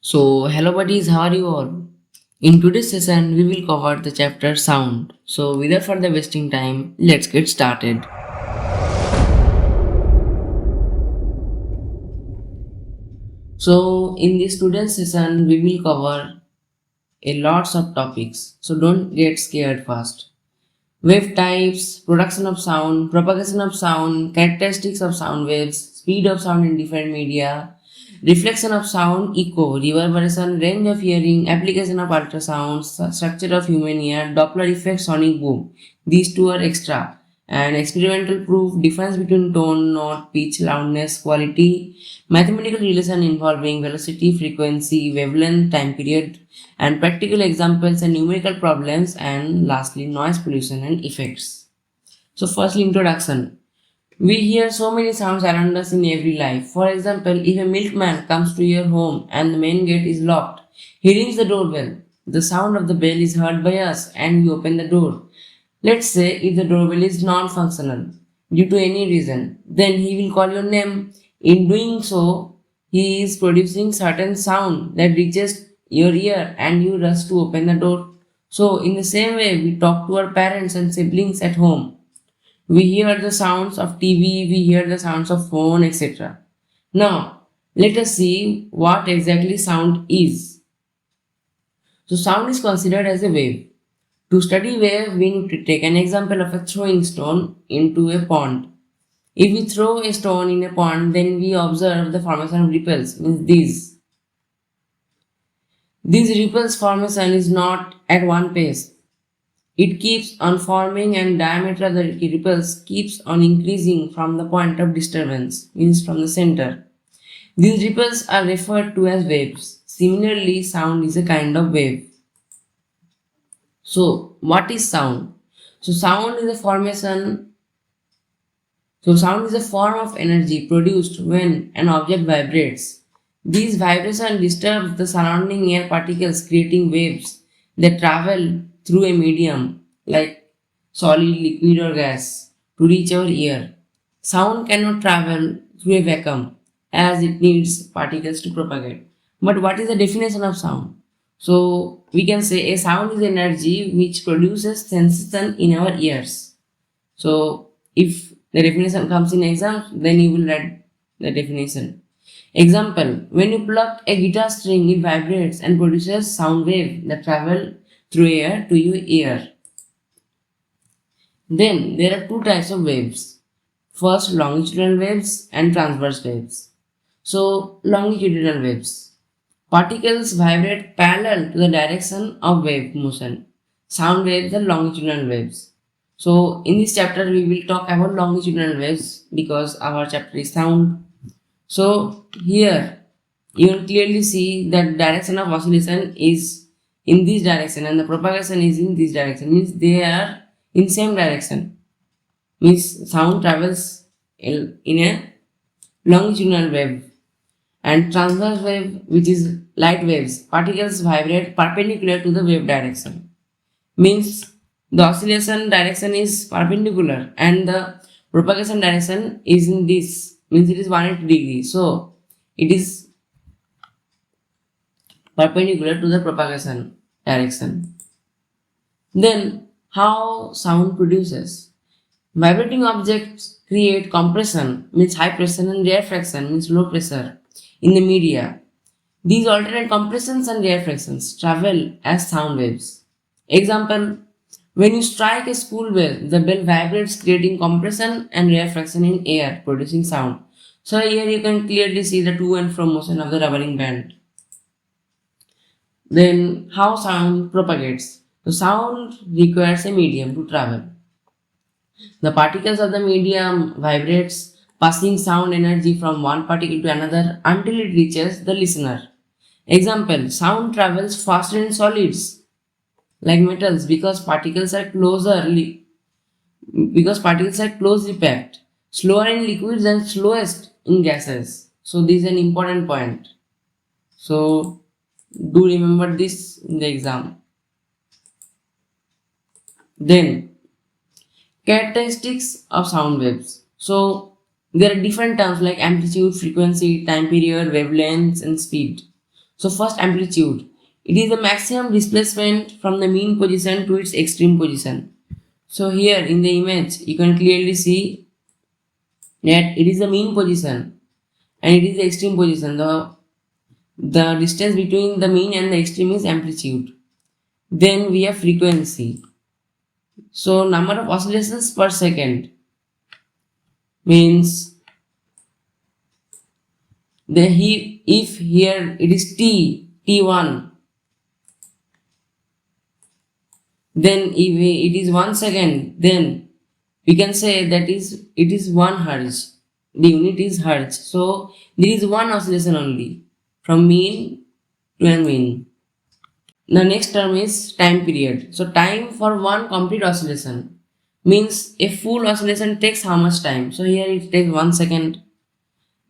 Hello buddies, how are you all? In today's session, we will cover the chapter sound. So, without further wasting time, let's get started. In this today's session, we will cover a lots of topics. So, don't get scared first. Wave types, production of sound, propagation of sound, characteristics of sound waves, speed of sound in different media, reflection of sound, echo, reverberation, range of hearing, application of ultrasound, structure of human ear, Doppler effect, sonic boom. These two are extra. And experimental proof, difference between tone, note, pitch, loudness, quality, mathematical relation involving velocity, frequency, wavelength, time period, and practical examples and numerical problems, and lastly noise pollution and effects. So firstly, introduction. We hear so many sounds around us in every life. For example, if a milkman comes to your home and the main gate is locked, he rings the doorbell. The sound of the bell is heard by us and we open the door. Let's say if the doorbell is non-functional due to any reason, then he will call your name. In doing so, he is producing certain sound that reaches your ear and you rush to open the door. So in the same way, we talk to our parents and siblings at home. We hear the sounds of TV, we hear the sounds of phone, etc. Now, let us see what exactly sound is. So sound is considered as a wave. To study wave, we need to take an example of a throwing stone into a pond. If we throw a stone in a pond, then we observe the formation of ripples, means these. These ripples formation is not at one pace. It keeps on forming and diameter of the ripples keeps on increasing from the point of disturbance, means from the center. These ripples are referred to as waves. Similarly, sound is a kind of wave. So, what is sound? Sound is a form of energy produced when an object vibrates. These vibration disturbs the surrounding air particles, creating waves that travel through a medium like solid, liquid, or gas to reach our ear. Sound cannot travel through a vacuum as it needs particles to propagate. But what is the definition of sound? So we can say a sound is energy which produces sensation in our ears. So if the definition comes in exams, then you will write the definition. Example, when you pluck a guitar string, it vibrates and produces sound wave that travel through air to your ear. Then there are two types of waves. First, longitudinal waves and transverse waves. So, longitudinal waves. Particles vibrate parallel to the direction of wave motion. Sound waves are longitudinal waves. So, in this chapter, we will talk about longitudinal waves because our chapter is sound. So, here you will clearly see that direction of oscillation is in this direction and the propagation is in this direction, means they are in same direction, means sound travels in a longitudinal wave. And transverse wave, which is light waves, particles vibrate perpendicular to the wave direction, means the oscillation direction is perpendicular and the propagation direction is in this, means it is 180 degrees, so it is perpendicular to the propagation direction. Then, how sound produces? Vibrating objects create compression, means high pressure, and rarefaction, means low pressure, in the media. These alternate compressions and rarefactions travel as sound waves. Example, when you strike a school bell, the bell vibrates, creating compression and rarefaction in air, producing sound. So here you can clearly see the to and fro motion of the rubbering band. Then how sound propagates? So sound requires a medium to travel. The particles of the medium vibrates, passing sound energy from one particle to another until it reaches the listener. Example, sound travels faster in solids like metals because particles are closely packed, slower in liquids and slowest in gases. So this is an important point. So do remember this in the exam. Then characteristics of sound waves. So there are different terms like amplitude, frequency, time period, wavelengths, and speed. So first, amplitude. It is the maximum displacement from the mean position to its extreme position. So here in the image, you can clearly see that it is the mean position and it is the extreme position. The distance between the mean and the extreme is amplitude. Then we have frequency. So number of oscillations per second means if here it is t1, then if it is 1 second, then we can say that it is 1 hertz. The unit is hertz. So there is one oscillation only from mean to a mean. The next term is time period. So time for one complete oscillation means a full oscillation takes how much time. So here it takes 1 second.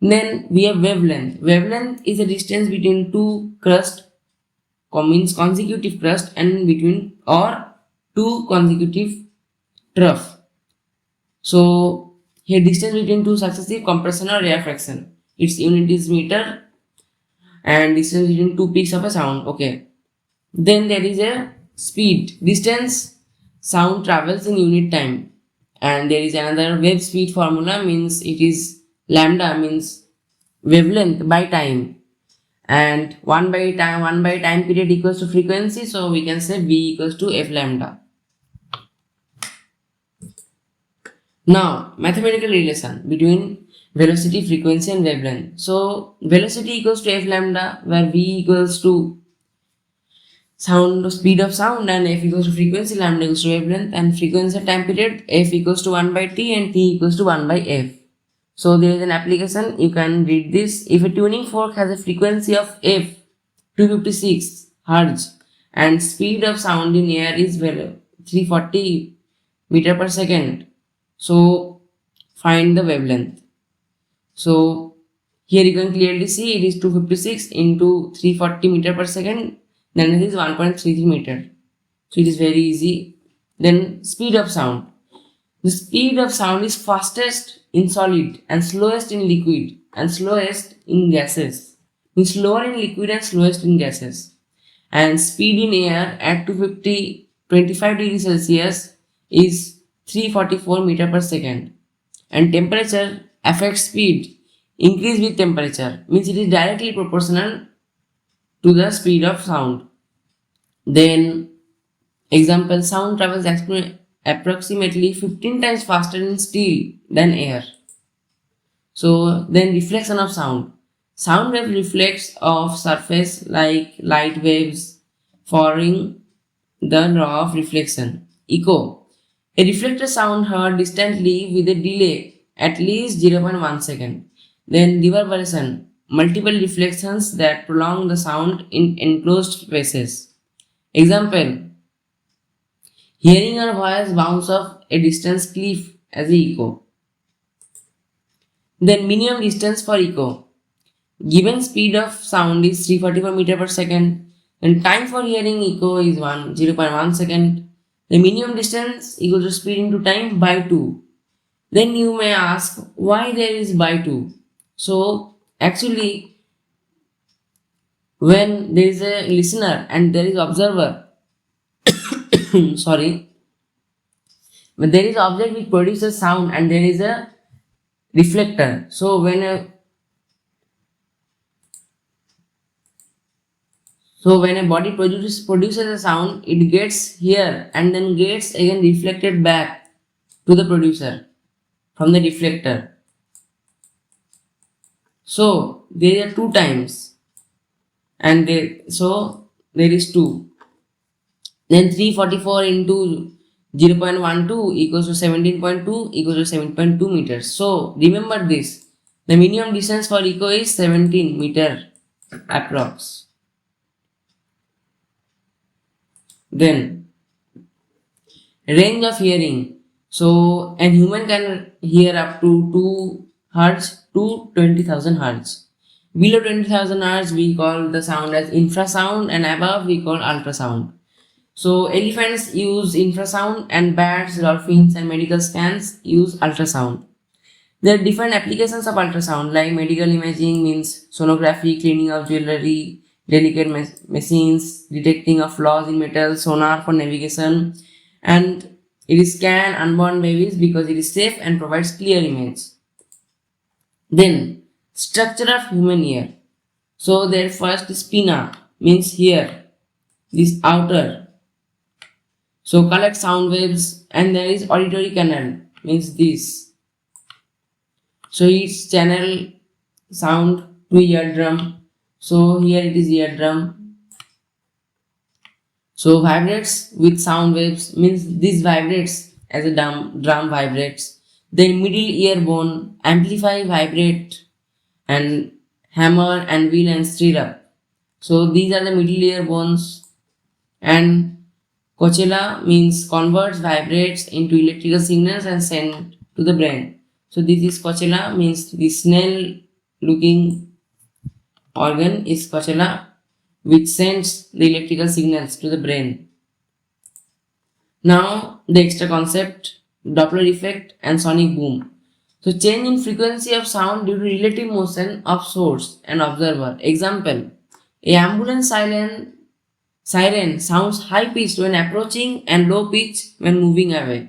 Then we have wavelength. Wavelength is the distance between two crust, means consecutive crust, and between or two consecutive trough. So here distance between two successive compression or rarefaction. Its unit is meter, and distance between two peaks of a sound. Okay. Then there is a speed. Distance sound travels in unit time. And there is another wave speed formula, means it is lambda, means wavelength by time. And 1 by time period equals to frequency. So we can say V equals to F lambda. Now, mathematical relation between velocity, frequency and wavelength. So velocity equals to F lambda, where V equals to sound speed of sound and F equals to frequency, lambda equals to wavelength, and frequency time period F equals to 1 by T and T equals to 1 by F. So there is an application, you can read this. If a tuning fork has a frequency of F 256 Hz and speed of sound in air is 340 meter per second, so find the wavelength. So here you can clearly see it is 256 into 340 meter per second, then it is 1.33 meter. So it is very easy. Then speed of sound. The speed of sound is fastest in solid and slowest in liquid and slowest in gases. Means slower in liquid and slowest in gases. And speed in air at 25 degrees Celsius is 344 meter per second. And temperature affects speed. Increase with temperature, means it is directly proportional to the speed of sound. Then example, sound travels approximately 15 times faster in steel than air. So then reflection of sound. Sound wave reflects off surface like light waves following the law of reflection. Echo. A reflected sound heard distantly with a delay at least 0.1 second. Then reverberation. Multiple reflections that prolong the sound in enclosed spaces. Example, hearing your voice bounce off a distant cliff as an echo. Then minimum distance for echo. Given speed of sound is 344 meter per second, and time for hearing echo is 0.1 second. The minimum distance equals to speed into time by 2. Then you may ask why there is by 2. So actually, when there is a listener and there is observer, sorry, when there is object which produces sound and there is a reflector. So when a body produces a sound, it gets here and then gets again reflected back to the producer from the reflector. So there are 2 times, and there is 2. Then 344 into 0.12 equals to 17.2 equals to 7.2 meters. So remember this. The minimum distance for echo is 17 meter approx. Then range of hearing. So a human can hear up to 2 Hz to 20,000 Hz. Below 20,000 Hz we call the sound as infrasound, and above we call ultrasound. So elephants use infrasound and bats, dolphins and medical scans use ultrasound. There are different applications of ultrasound like medical imaging, means sonography, cleaning of jewelry, delicate machines, detecting of flaws in metal, sonar for navigation, and it is scan unborn babies because it is safe and provides clear image. Then structure of human ear. So their first spina means here, this outer. So collect sound waves, and there is auditory canal means this. So each channel sound to eardrum. So here it is eardrum. So vibrates with sound waves means this vibrates as a drum vibrates. Then middle ear bone amplify, vibrate, and hammer and wheel and stirrup. So these are the middle ear bones. And cochlear means converts vibrates into electrical signals and sent to the brain. So this is cochlear means the snail looking organ is cochlear, which sends the electrical signals to the brain. Now the extra concept, Doppler effect and sonic boom. So change in frequency of sound due to relative motion of source and observer. Example, a ambulance siren sounds high pitched when approaching and low pitch when moving away.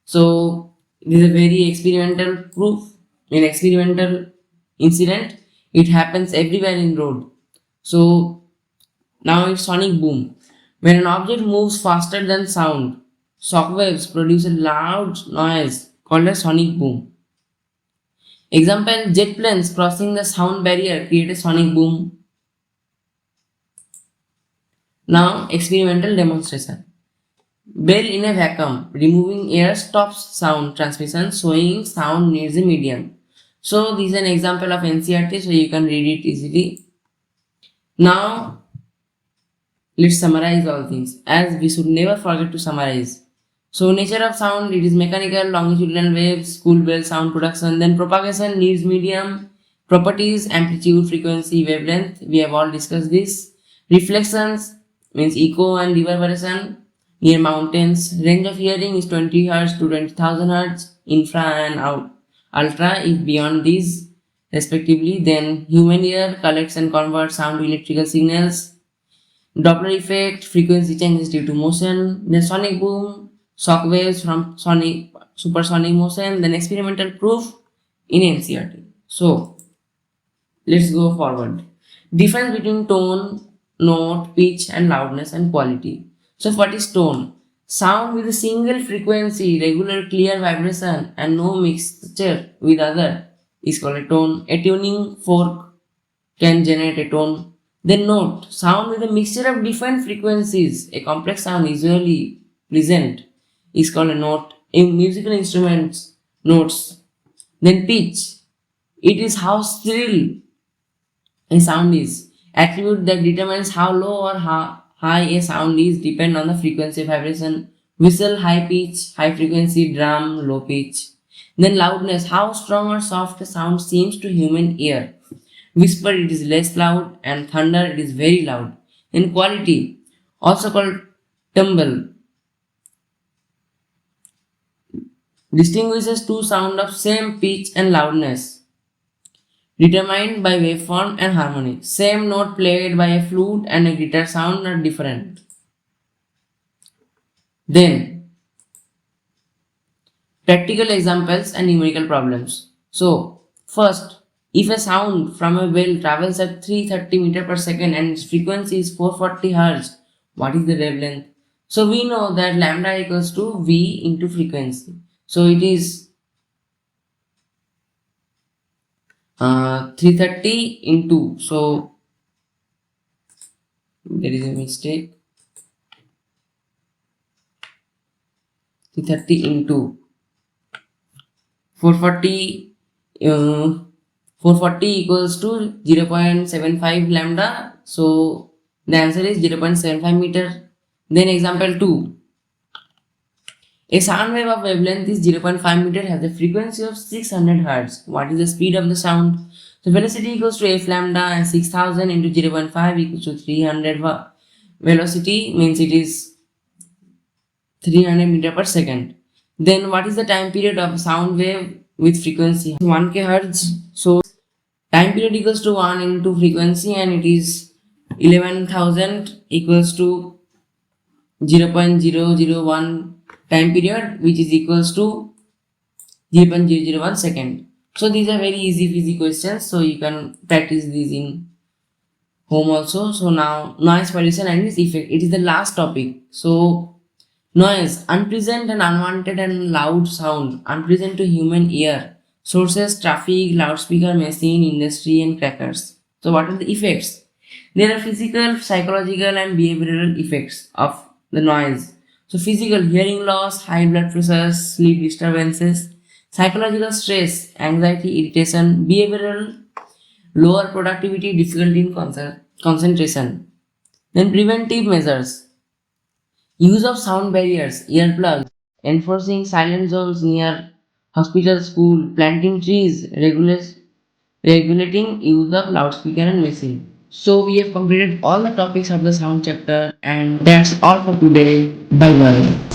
So it is a very experimental proof, an experimental incident. It happens everywhere in road. So now it's sonic boom. When an object moves faster than sound, shock waves produce a loud noise called a sonic boom. Example, jet planes crossing the sound barrier create a sonic boom. Now experimental demonstration. Bell in a vacuum, removing air stops sound transmission, showing sound needs a medium. So this is an example of NCERT, so you can read it easily. Now let's summarize all things, as we should never forget to summarize. So nature of sound, it is mechanical, longitudinal waves, school bell sound production, then propagation needs medium, properties, amplitude, frequency, wavelength, we have all discussed this. Reflections means echo and reverberation near mountains. Range of hearing is 20 Hz to 20,000 Hz, infra and ultra if beyond these respectively. Then human ear collects and converts sound to electrical signals. Doppler effect, frequency changes due to motion. Then sonic boom, shock waves from supersonic motion. Then experimental proof in NCERT. So let's go forward. Difference between tone, note, pitch and loudness and quality. So what is tone? Sound with a single frequency, regular clear vibration and no mixture with other is called a tone. A tuning fork can generate a tone. Then note, sound with a mixture of different frequencies, a complex sound usually present is called a note. In musical instruments, notes. Then pitch, it is how shrill a sound is. Attribute that determines how low or high a sound is depend on the frequency of vibration. Whistle, high pitch, high frequency, drum, low pitch. Then loudness, how strong or soft a sound seems to human ear. Whisper, it is less loud, and thunder, it is very loud. Then quality, also called timbre, distinguishes two sounds of same pitch and loudness, determined by waveform and harmony. Same note played by a flute and a guitar sound are different. Then, practical examples and numerical problems. So, first, if a sound from a bell travels at 330 meter per second and its frequency is 440 Hz, what is the wavelength? So, we know that lambda equals to V into frequency. So, it is 330 into, so there is a mistake, 330 into 440, 440 equals to 0.75 lambda, so the answer is 0.75 meter. Then example 2, a sound wave of wavelength is 0.5 meter, has a frequency of 600 Hz. What is the speed of the sound? So velocity equals to f lambda, and 6000 into 0.5 equals to 300. Velocity means it is 300 meter per second. Then what is the time period of sound wave with frequency 1k Hz? So time period equals to 1 into frequency, and it is 11,000 equals to 0.001 time period, which is equals to 0.001 second. So these are very easy questions, so you can practice these in home also. So now noise pollution and its effect, it is the last topic. So noise, unpleasant and unwanted and loud sound, unpleasant to human ear, sources, traffic, loudspeaker, machine, industry, and crackers. So, what are the effects? There are physical, psychological, and behavioral effects of the noise. So, physical, hearing loss, high blood pressure, sleep disturbances, psychological stress, anxiety, irritation, behavioral, lower productivity, difficulty in concentration. Then, preventive measures. Use of sound barriers, earplugs, enforcing silent zones near hospital, school, planting trees, regulating use of loudspeaker and machine. So we have completed all the topics of the sound chapter, and that's all for today. Bye bye.